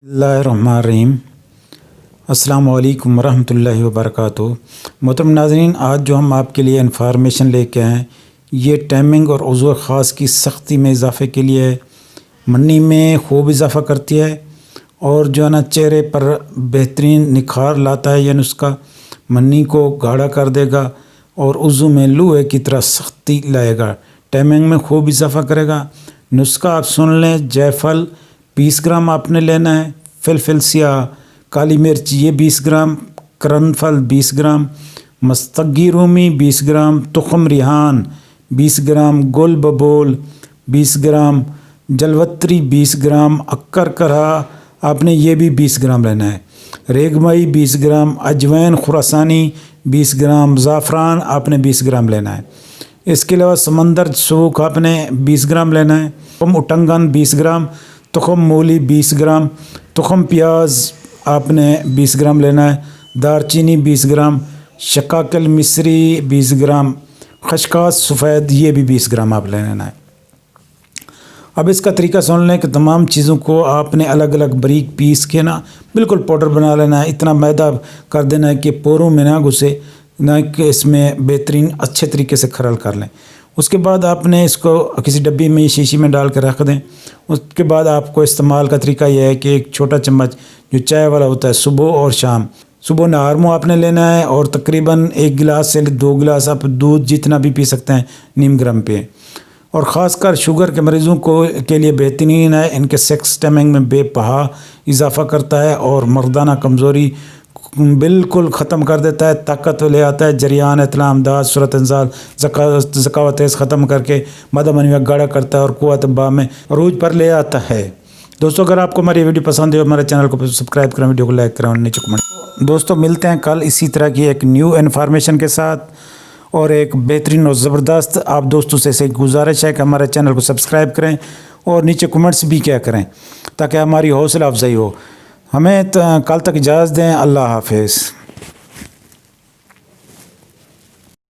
बिस्मिल्लाहिर्रहमानिर्रहीम। अस्सलामु अलैकुम वरहमतुल्लाहि वबरकातुहू। मोहतरम नाज़रीन, आज जो हम आपके लिए इन्फॉर्मेशन लेके आए हैं ये टाइमिंग और उज़्व ख़ास की सख्ती में इजाफ़े के लिए है। मन्नी में खूब इजाफ़ा करती है और जो है ना चेहरे पर बेहतरीन निखार लाता है। यह नुस्खा मन्नी को गाढ़ा कर देगा और उज़्व में लोहे की तरह सख्ती लाएगा। टाइमिंग में खूब इजाफ़ा करेगा। नुस्खा आप सुन लें। जायफल 20 ग्राम आपने लेना है, फिलफिल सियाह, काली मिर्च ये 20 ग्राम, करनफल 20 ग्राम, मस्तगी रूमी 20 ग्राम, तुखम रिहान 20 ग्राम, गुल बबूल 20 ग्राम, जलवत्री 20 ग्राम, अक्कर करहा आपने ये भी 20 ग्राम लेना है, रेगमई 20 ग्राम, अजवैन खुरासानी 20 ग्राम, ज़ाफ़रान आपने 20 ग्राम लेना है। इसके अलावा समंदर सूख आपने 20 ग्राम लेना है, तुखम उटंगन 20 ग्राम, तुखम मूली 20 ग्राम, तुखम प्याज आपने 20 ग्राम लेना है, दारचीनी 20 ग्राम, शकाकल मिस्री 20 ग्राम, खशखास सफ़ेद ये भी 20 ग्राम आप लेना है। अब इसका तरीका सुन लें कि तमाम चीज़ों को आपने अलग अलग बारीक पीस के ना बिल्कुल पाउडर बना लेना है। इतना मैदा कर देना है कि पोरों में ना घुसे, ना कि इसमें बेहतरीन अच्छे तरीके से खरल कर लें। उसके बाद आपने इसको किसी डब्बी में शीशी में डाल कर रख दें। उसके बाद आपको इस्तेमाल का तरीका यह है कि एक छोटा चम्मच जो चाय वाला होता है सुबह और शाम, सुबह नहार मुँह आपने लेना है और तकरीबन 1 गिलास से 2 गिलास आप दूध जितना भी पी सकते हैं नीम गर्म पे। और ख़ासकर शुगर के मरीज़ों को के लिए बेहतरीन है। इनके सेक्स टाइमिंग में बेपहा इजाफ़ा करता है और मर्दाना कमज़ोरी बिल्कुल ख़त्म कर देता है, ताकत ले आता है, जरियान इतला अमदाद सूरत इंसाल ज़कावत ख़त्म करके मदा मनवी गाढ़ा करता है और क़ुव्वत बा में अरूज पर ले आता है। दोस्तों, अगर आपको हमारी वीडियो पसंद है हमारे चैनल को सब्सक्राइब करें, वीडियो को लाइक करें और नीचे कमेंट। दोस्तों, मिलते हैं कल इसी तरह की एक न्यू इन्फॉर्मेशन के साथ और एक बेहतरीन और ज़बरदस्त। आप दोस्तों से गुजारिश है कि हमारे चैनल को सब्सक्राइब करें और नीचे कमेंट्स भी क्या करें ताकि हमारी हौसला अफजाई हो। हमें कल तक इजाज़त दें। अल्लाह हाफ़िज़।